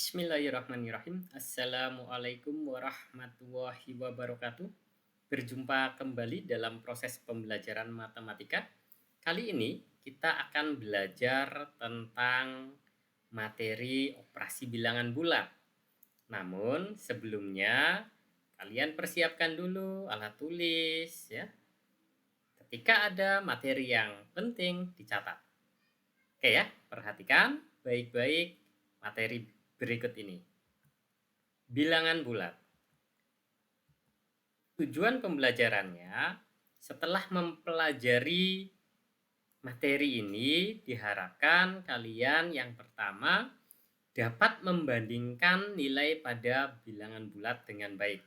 Bismillahirrahmanirrahim. Assalamualaikum warahmatullahi wabarakatuh. Berjumpa kembali dalam proses pembelajaran matematika. Kali ini kita akan belajar tentang materi operasi bilangan bulat. Namun sebelumnya kalian persiapkan dulu alat tulis ya. Ketika ada materi yang penting dicatat. Oke ya, perhatikan baik-baik materi berikut ini. Bilangan bulat. Tujuan pembelajarannya, setelah mempelajari materi ini, diharapkan kalian yang pertama dapat membandingkan nilai pada bilangan bulat dengan baik.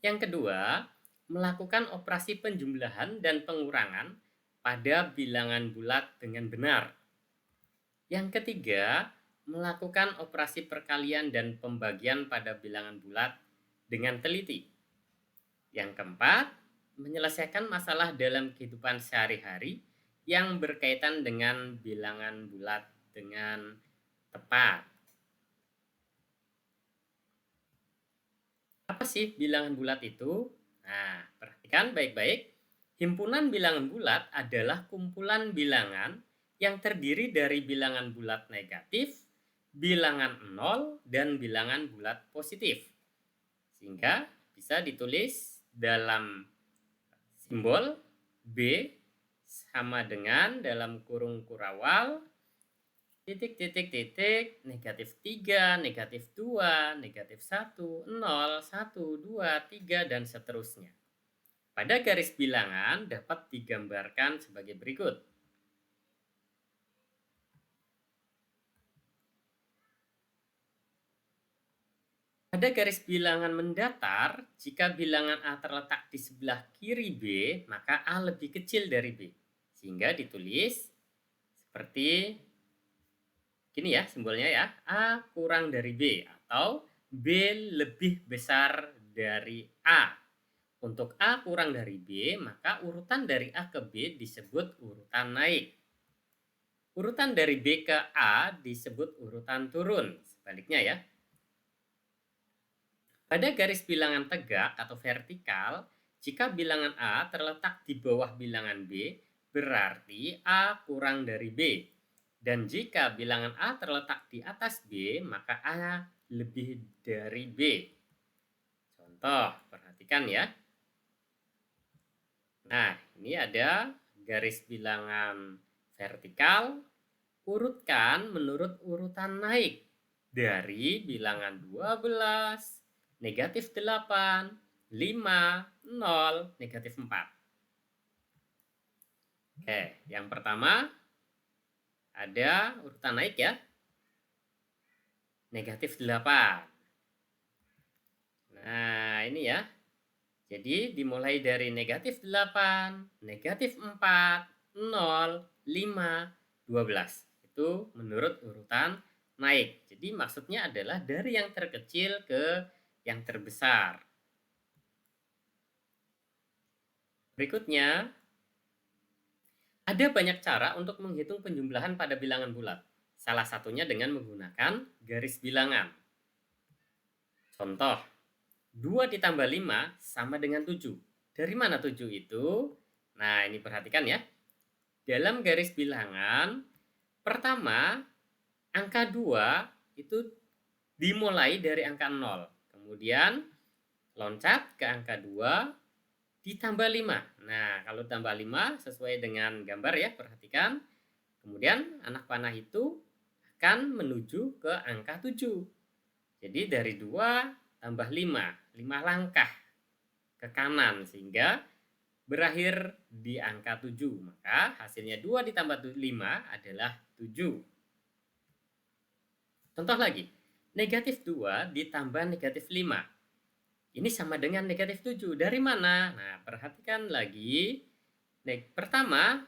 Yang kedua, melakukan operasi penjumlahan dan pengurangan pada bilangan bulat dengan benar. Yang ketiga, melakukan operasi perkalian dan pembagian pada bilangan bulat dengan teliti. Yang keempat, menyelesaikan masalah dalam kehidupan sehari-hari yang berkaitan dengan bilangan bulat dengan tepat. Apa sih bilangan bulat itu? Nah, perhatikan baik-baik. Himpunan bilangan bulat adalah kumpulan bilangan yang terdiri dari bilangan bulat negatif, bilangan 0, dan bilangan bulat positif. Sehingga bisa ditulis dalam simbol B sama dengan dalam kurung kurawal titik, negatif 3, negatif 2, negatif 1, 0, 1, 2, 3, dan seterusnya. Pada garis bilangan dapat digambarkan sebagai berikut. Pada garis bilangan mendatar, jika bilangan A terletak di sebelah kiri B, maka A lebih kecil dari B. Sehingga ditulis seperti gini ya simbolnya ya, A kurang dari B atau B lebih besar dari A. Untuk A kurang dari B, maka urutan dari A ke B disebut urutan naik. Urutan dari B ke A disebut urutan turun. Sebaliknya ya. Pada garis bilangan tegak atau vertikal, jika bilangan A terletak di bawah bilangan B, berarti A kurang dari B. Dan jika bilangan A terletak di atas B, maka A lebih dari B. Contoh, perhatikan ya. Nah, ini ada garis bilangan vertikal. Urutkan menurut urutan naik dari bilangan 12, negatif 8, 5, 0, negatif 4. Oke, yang pertama ada urutan naik ya. Negatif 8. Nah, ini ya. Jadi dimulai dari negatif 8, negatif 4, 0, 5, 12. Itu menurut urutan naik. Jadi maksudnya adalah dari yang terkecil ke yang terbesar. Berikutnya, ada banyak cara untuk menghitung penjumlahan pada bilangan bulat. Salah satunya dengan menggunakan garis bilangan. Contoh, 2 ditambah 5 sama dengan 7. Dari mana 7 itu? Nah, ini perhatikan ya. Dalam garis bilangan, pertama, angka 2 itu dimulai dari angka 0. Kemudian loncat ke angka 2 ditambah 5. Nah, kalau tambah 5 sesuai dengan gambar ya, perhatikan. Kemudian anak panah itu akan menuju ke angka 7. Jadi dari 2 tambah 5, 5 langkah ke kanan sehingga berakhir di angka 7. Maka hasilnya 2 ditambah 5 adalah 7. Contoh lagi, negatif 2 ditambah negatif 5. Ini sama dengan negatif 7. Dari mana? Nah, perhatikan lagi. Pertama,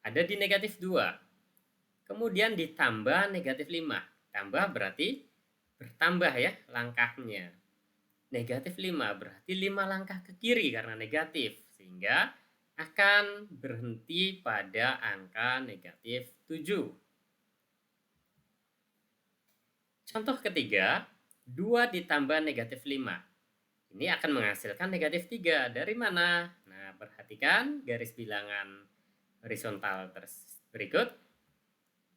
ada di negatif 2. Kemudian ditambah negatif 5. Tambah berarti bertambah ya langkahnya. Negatif 5 berarti 5 langkah ke kiri karena negatif. Sehingga akan berhenti pada angka negatif 7. Contoh ketiga, 2 ditambah negatif 5. Ini akan menghasilkan negatif 3. Dari mana? Nah, perhatikan garis bilangan horizontal berikut.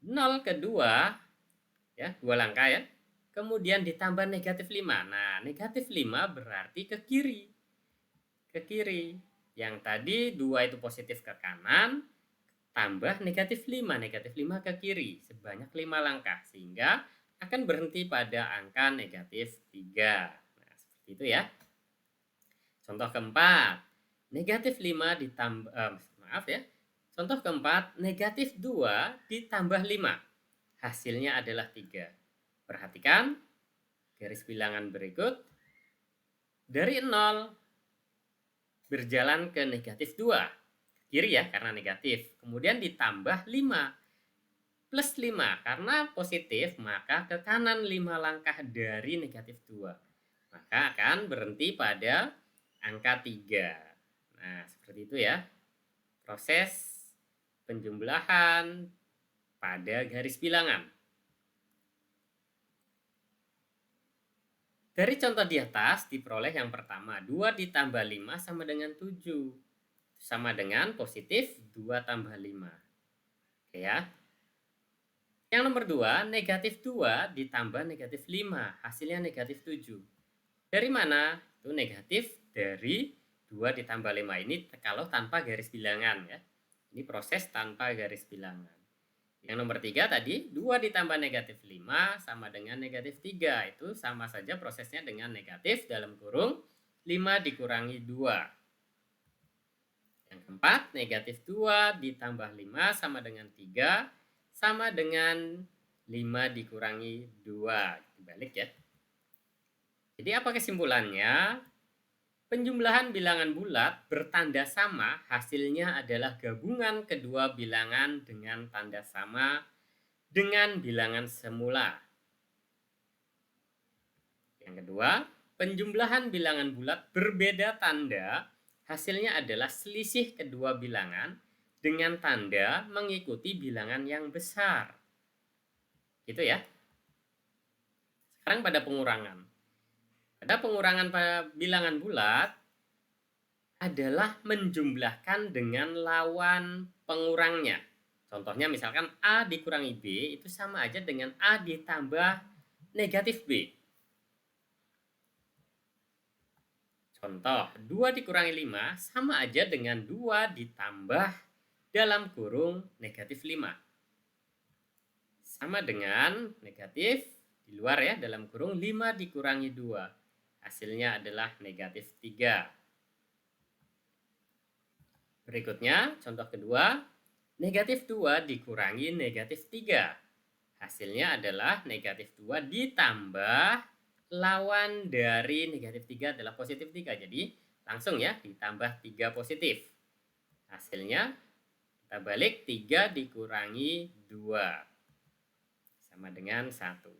0 ke 2, ya, 2 langkah ya. Kemudian ditambah negatif 5. Nah, negatif 5 berarti ke kiri. Ke kiri. Yang tadi 2 itu positif ke kanan, tambah negatif 5. Negatif 5 ke kiri. Sebanyak 5 langkah. Sehingga akan berhenti pada angka negatif 3. Nah, seperti itu ya. Contoh keempat, negatif 5 ditambah, maaf ya. Contoh keempat, negatif 2 ditambah 5. Hasilnya adalah 3. Perhatikan garis bilangan berikut. Dari 0 berjalan ke negatif 2. Kiri ya, karena negatif. Kemudian ditambah 5. Plus 5. Karena positif, maka ke kanan 5 langkah dari negatif 2. Maka akan berhenti pada angka 3. Nah, seperti itu ya. Proses penjumlahan pada garis bilangan. Dari contoh di atas diperoleh yang pertama, 2 ditambah 5 sama dengan 7. Sama dengan positif 2 tambah 5. Oke ya. Yang nomor 2, negatif 2 ditambah negatif 5. Hasilnya negatif 7. Dari mana? Itu negatif dari 2 ditambah 5 ini kalau tanpa garis bilangan ya. Ini proses tanpa garis bilangan. Yang nomor 3 tadi, 2 ditambah negatif 5 sama dengan negatif 3. Itu sama saja prosesnya dengan negatif dalam kurung 5 dikurangi 2. Yang keempat, negatif 2 ditambah 5 sama dengan 3 sama dengan 5 dikurangi 2. Dibalik ya. Jadi apa kesimpulannya? Penjumlahan bilangan bulat bertanda sama hasilnya adalah gabungan kedua bilangan dengan tanda sama dengan bilangan semula. Yang kedua, penjumlahan bilangan bulat berbeda tanda hasilnya adalah selisih kedua bilangan dengan tanda mengikuti bilangan yang besar. Gitu ya. Sekarang pada pengurangan. Pada pengurangan pada bilangan bulat adalah menjumlahkan dengan lawan pengurangnya. Contohnya misalkan A dikurangi B itu sama aja dengan A ditambah negatif B. Contoh, 2 dikurangi 5 sama aja dengan 2 ditambah dalam kurung negatif 5. Sama dengan negatif di luar ya, dalam kurung 5 dikurangi 2. Hasilnya adalah negatif 3. Berikutnya, contoh kedua, negatif 2 dikurangi negatif 3. Hasilnya adalah negatif 2 ditambah lawan dari negatif 3 adalah positif 3. Jadi, langsung ya, ditambah 3 positif. Hasilnya, kita balik 3 dikurangi 2. Sama dengan 1.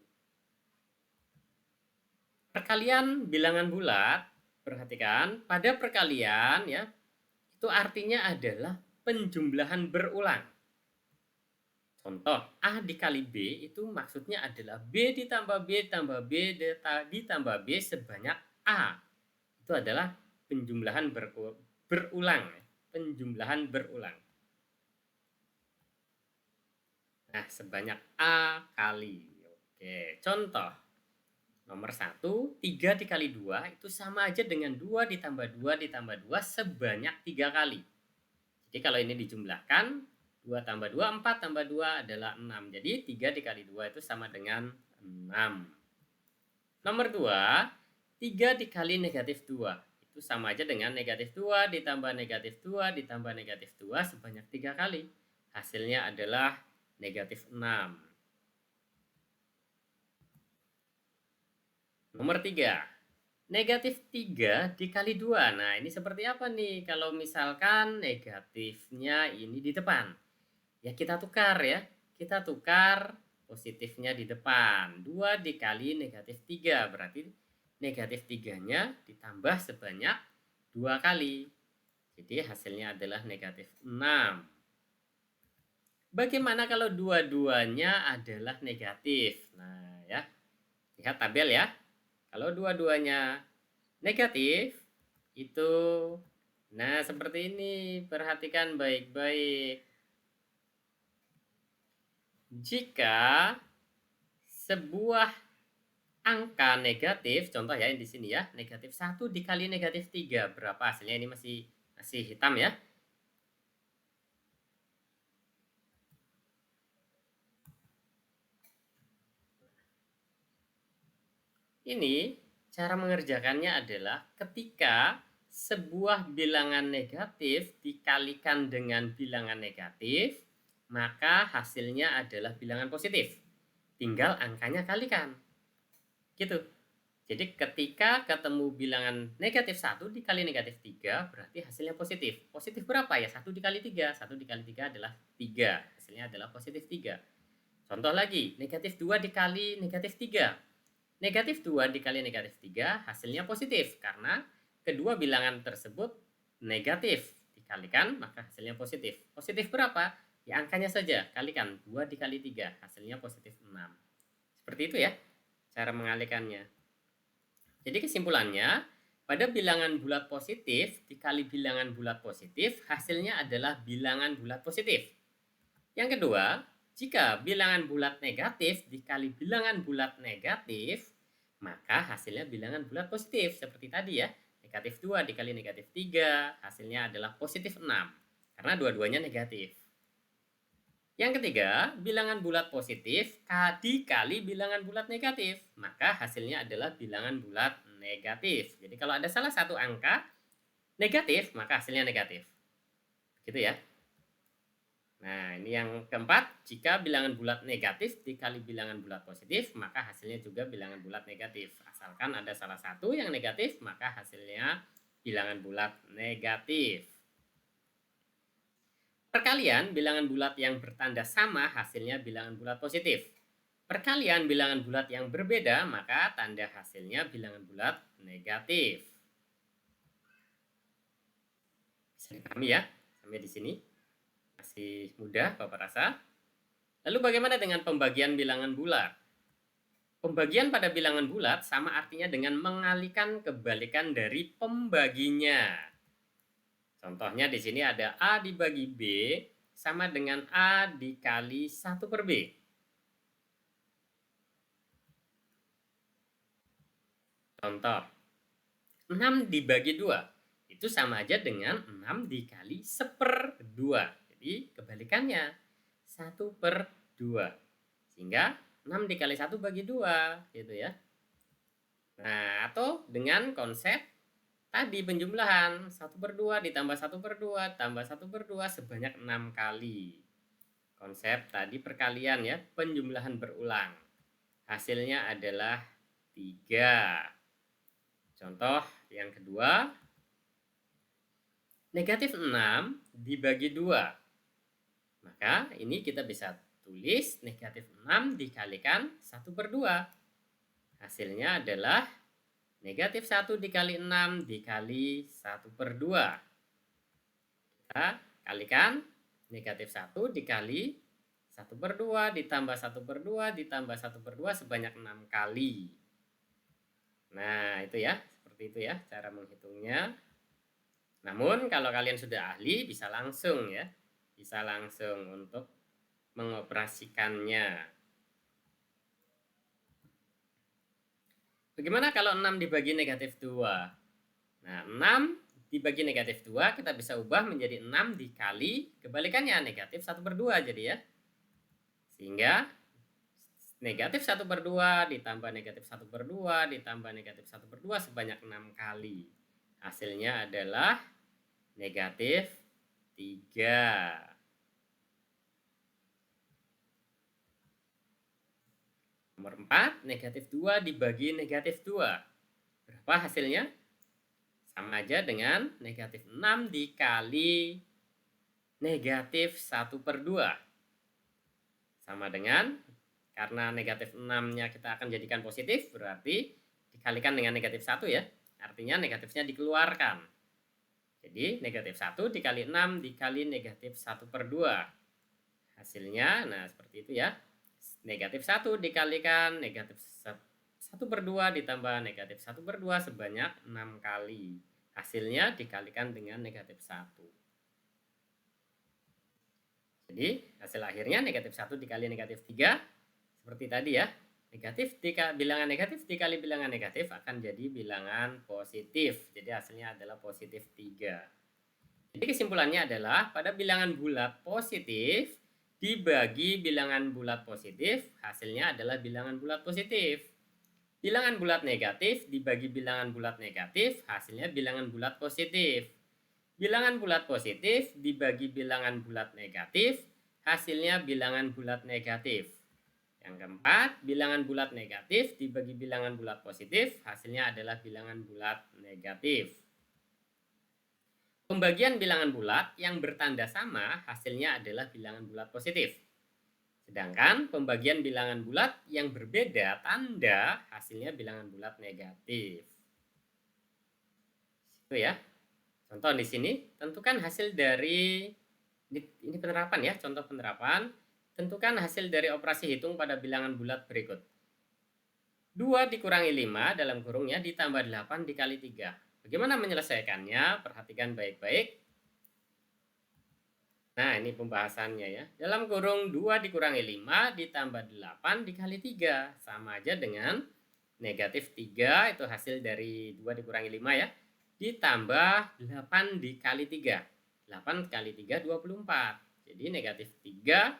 Perkalian bilangan bulat, perhatikan, pada perkalian ya, itu artinya adalah penjumlahan berulang. Contoh, A dikali B itu maksudnya adalah B ditambah B ditambah B ditambah B sebanyak A. Itu adalah penjumlahan berulang. Penjumlahan berulang. Nah, sebanyak A kali. Oke, contoh. Nomor 1, 3 dikali 2 itu sama aja dengan 2 ditambah 2 ditambah 2 sebanyak 3 kali. Jadi kalau ini dijumlahkan, 2 tambah 2, 4 tambah 2 adalah 6. Jadi 3 dikali 2 itu sama dengan 6. Nomor 2, 3 dikali negatif 2. Itu sama aja dengan negatif 2 ditambah negatif 2 ditambah negatif 2 sebanyak 3 kali. Hasilnya adalah negatif 6. Nomor 3, negatif 3 dikali 2. Nah, ini seperti apa nih kalau misalkan negatifnya ini di depan? Ya, kita tukar ya. Kita tukar positifnya di depan. 2 dikali negatif 3. Berarti negatif 3-nya ditambah sebanyak 2 kali. Jadi hasilnya adalah negatif 6. Bagaimana kalau dua-duanya adalah negatif? Nah, ya. Lihat tabel ya. Kalau dua-duanya negatif, itu nah seperti ini. Perhatikan baik-baik. Jika sebuah angka negatif, contoh ya di sini ya, negatif 1 dikali negatif 3, berapa hasilnya? Ini masih hitam ya. Ini cara mengerjakannya adalah ketika sebuah bilangan negatif dikalikan dengan bilangan negatif, maka hasilnya adalah bilangan positif. Tinggal angkanya kalikan. Gitu. Jadi ketika ketemu bilangan negatif 1 dikali negatif 3, berarti hasilnya positif. Positif berapa ya? 1 dikali 3. 1 dikali 3 adalah 3. Hasilnya adalah positif 3. Contoh lagi, negatif 2 dikali negatif 3. Negatif 2 dikali negatif 3 hasilnya positif. Karena kedua bilangan tersebut negatif. Dikalikan maka hasilnya positif. Positif berapa? Ya angkanya saja. Kalikan 2 dikali 3. Hasilnya positif 6. Seperti itu ya cara mengalikannya. Jadi kesimpulannya, pada bilangan bulat positif dikali bilangan bulat positif, hasilnya adalah bilangan bulat positif. Yang kedua, jika bilangan bulat negatif dikali bilangan bulat negatif, maka hasilnya bilangan bulat positif. Seperti tadi ya, negatif 2 dikali negatif 3, hasilnya adalah positif 6. Karena dua-duanya negatif. Yang ketiga, bilangan bulat positif dikali bilangan bulat negatif, maka hasilnya adalah bilangan bulat negatif. Jadi kalau ada salah satu angka negatif, maka hasilnya negatif. Gitu ya. Nah, ini yang keempat, jika bilangan bulat negatif dikali bilangan bulat positif, maka hasilnya juga bilangan bulat negatif. Asalkan ada salah satu yang negatif, maka hasilnya bilangan bulat negatif. Perkalian bilangan bulat yang bertanda sama hasilnya bilangan bulat positif. Perkalian bilangan bulat yang berbeda maka tanda hasilnya bilangan bulat negatif. Bisa dipahami ya sampai di sini? Masih mudah Bapak rasa? Lalu bagaimana dengan pembagian bilangan bulat? Pembagian pada bilangan bulat sama artinya dengan mengalihkan kebalikan dari pembaginya. Contohnya di sini ada A dibagi B sama dengan A dikali 1 per B. Contoh, 6 dibagi 2. Itu sama aja dengan 6 dikali 1/2. Jadi kebalikannya, 1 per 2. Sehingga 6 dikali 1 bagi 2. Gitu ya. Nah, atau dengan konsep tadi penjumlahan 1 per 2 ditambah 1 per 2 tambah 1 per 2 sebanyak 6 kali. Konsep tadi perkalian ya, penjumlahan berulang. Hasilnya adalah 3. Contoh yang kedua, negatif 6 dibagi 2. Maka ini kita bisa tulis negatif 6 dikalikan 1 per 2. Hasilnya adalah negatif 1 dikali 6 dikali 1 per 2. Kita kalikan negatif 1 dikali 1 per 2 ditambah 1 per 2 ditambah 1 per 2 sebanyak 6 kali. Nah itu ya, seperti itu ya cara menghitungnya. Namun kalau kalian sudah ahli bisa langsung ya, bisa langsung untuk mengoperasikannya. Bagaimana kalau 6 dibagi negatif 2? Nah, 6 dibagi negatif 2 kita bisa ubah menjadi 6 dikali kebalikannya negatif 1 per 2 jadi ya. Sehingga negatif 1 per 2 ditambah negatif 1 per 2 ditambah negatif 1 per 2 sebanyak 6 kali. Hasilnya adalah negatif 3. Nomor 4, negatif 2 dibagi negatif 2. Berapa hasilnya? Sama aja dengan negatif 6 dikali negatif 1 per 2. Sama dengan, karena negatif 6-nya kita akan jadikan positif, berarti dikalikan dengan negatif 1 ya. Artinya negatifnya dikeluarkan. Jadi negatif 1 dikali 6 dikali negatif 1 per 2. Hasilnya, nah seperti itu ya. Negatif 1 dikalikan negatif 1 1/2 ditambah negatif 1/2 sebanyak 6 kali. Hasilnya dikalikan dengan negatif 1. Jadi hasil akhirnya negatif 1 dikali negatif 3. Seperti tadi ya. Bilangan negatif dikali bilangan negatif akan jadi bilangan positif. Jadi hasilnya adalah positif 3. Jadi kesimpulannya adalah pada bilangan bulat positif dibagi bilangan bulat positif, hasilnya adalah bilangan bulat positif. Bilangan bulat negatif dibagi bilangan bulat negatif, hasilnya bilangan bulat positif. Bilangan bulat positif dibagi bilangan bulat negatif, hasilnya bilangan bulat negatif. Yang keempat, bilangan bulat negatif dibagi bilangan bulat positif, hasilnya adalah bilangan bulat negatif. Pembagian bilangan bulat yang bertanda sama, hasilnya adalah bilangan bulat positif. Sedangkan pembagian bilangan bulat yang berbeda tanda, hasilnya bilangan bulat negatif. Itu ya. Contoh di sini, tentukan hasil dari, ini penerapan ya, contoh penerapan. Tentukan hasil dari operasi hitung pada bilangan bulat berikut. 2 dikurangi 5 dalam kurungnya ditambah 8 dikali 3. Bagaimana menyelesaikannya? Perhatikan baik-baik. Nah, ini pembahasannya ya. Dalam kurung 2 dikurangi 5 ditambah 8 dikali 3. Sama aja dengan negatif 3, itu hasil dari 2 dikurangi 5 ya. Ditambah 8 dikali 3. 8 kali 3, 24. Jadi negatif 3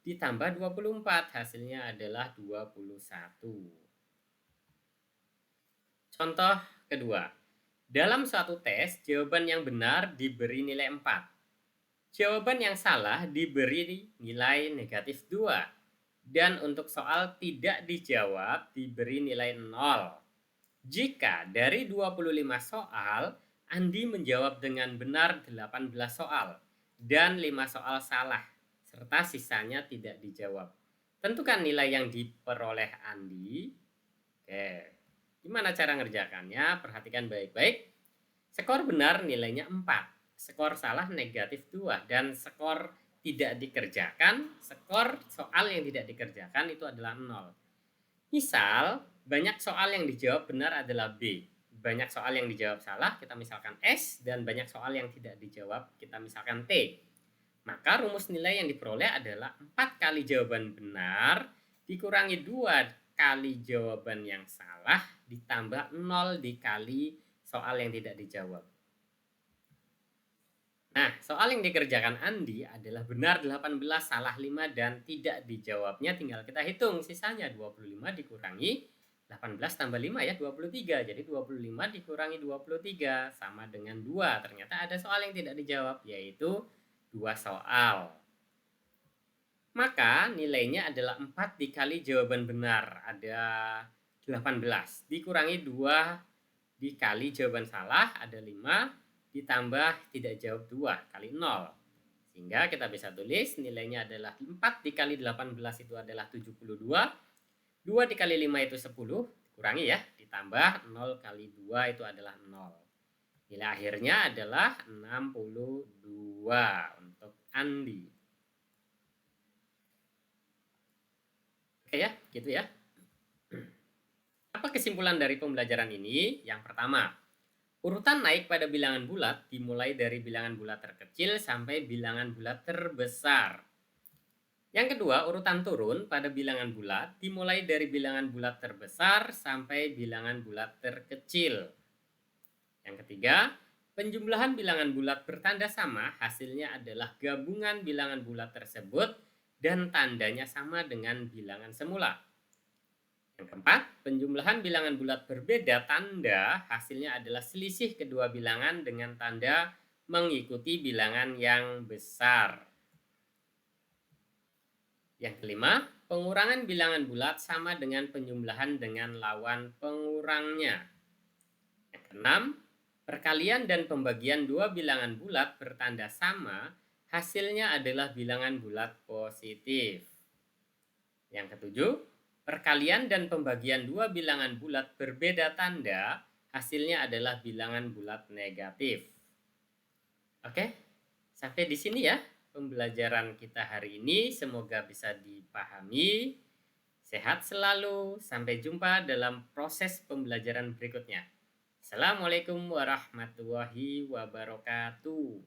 ditambah 24, hasilnya adalah 21. Contoh kedua. Dalam suatu tes, jawaban yang benar diberi nilai 4. Jawaban yang salah diberi nilai negatif 2. Dan untuk soal tidak dijawab diberi nilai 0. Jika dari 25 soal, Andi menjawab dengan benar 18 soal dan 5 soal salah, serta sisanya tidak dijawab. Tentukan nilai yang diperoleh Andi. Oke, gimana cara ngerjakannya? Perhatikan baik-baik. Skor benar nilainya 4, skor salah negatif 2, dan skor tidak dikerjakan, skor soal yang tidak dikerjakan itu adalah 0. Misal, banyak soal yang dijawab benar adalah B, banyak soal yang dijawab salah kita misalkan S, dan banyak soal yang tidak dijawab kita misalkan T. Maka rumus nilai yang diperoleh adalah 4 kali jawaban benar dikurangi 2 kali jawaban yang salah ditambah 0 dikali soal yang tidak dijawab. Nah, soal yang dikerjakan Andi adalah benar 18, salah 5, dan tidak dijawabnya tinggal kita hitung. Sisanya 25 dikurangi 18 tambah 5 ya, 23. Jadi 25 dikurangi 23 sama dengan 2. Ternyata ada soal yang tidak dijawab, yaitu 2 soal. Maka nilainya adalah 4 dikali jawaban benar, ada 18. Dikurangi 2 dikali jawaban salah, ada 5. Ditambah tidak jawab 2 kali 0. Sehingga kita bisa tulis nilainya adalah 4 dikali 18 itu adalah 72. 2 dikali 5 itu 10. Dikurangi ya, ditambah 0 kali 2 itu adalah 0. Nilai akhirnya adalah 62 untuk Andi. Oke ya, gitu ya. Apa kesimpulan dari pembelajaran ini? Yang pertama, urutan naik pada bilangan bulat dimulai dari bilangan bulat terkecil sampai bilangan bulat terbesar. Yang kedua, urutan turun pada bilangan bulat dimulai dari bilangan bulat terbesar sampai bilangan bulat terkecil. Yang ketiga, penjumlahan bilangan bulat bertanda sama, hasilnya adalah gabungan bilangan bulat tersebut dan tandanya sama dengan bilangan semula. Yang keempat, penjumlahan bilangan bulat berbeda tanda, hasilnya adalah selisih kedua bilangan dengan tanda mengikuti bilangan yang besar. Yang kelima, pengurangan bilangan bulat sama dengan penjumlahan dengan lawan pengurangnya. Yang keenam, perkalian dan pembagian dua bilangan bulat bertanda sama, hasilnya adalah bilangan bulat positif. Yang ketujuh, perkalian dan pembagian dua bilangan bulat berbeda tanda, hasilnya adalah bilangan bulat negatif. Oke, sampai di sini ya pembelajaran kita hari ini. Semoga bisa dipahami. Sehat selalu, sampai jumpa dalam proses pembelajaran berikutnya. Assalamualaikum warahmatullahi wabarakatuh.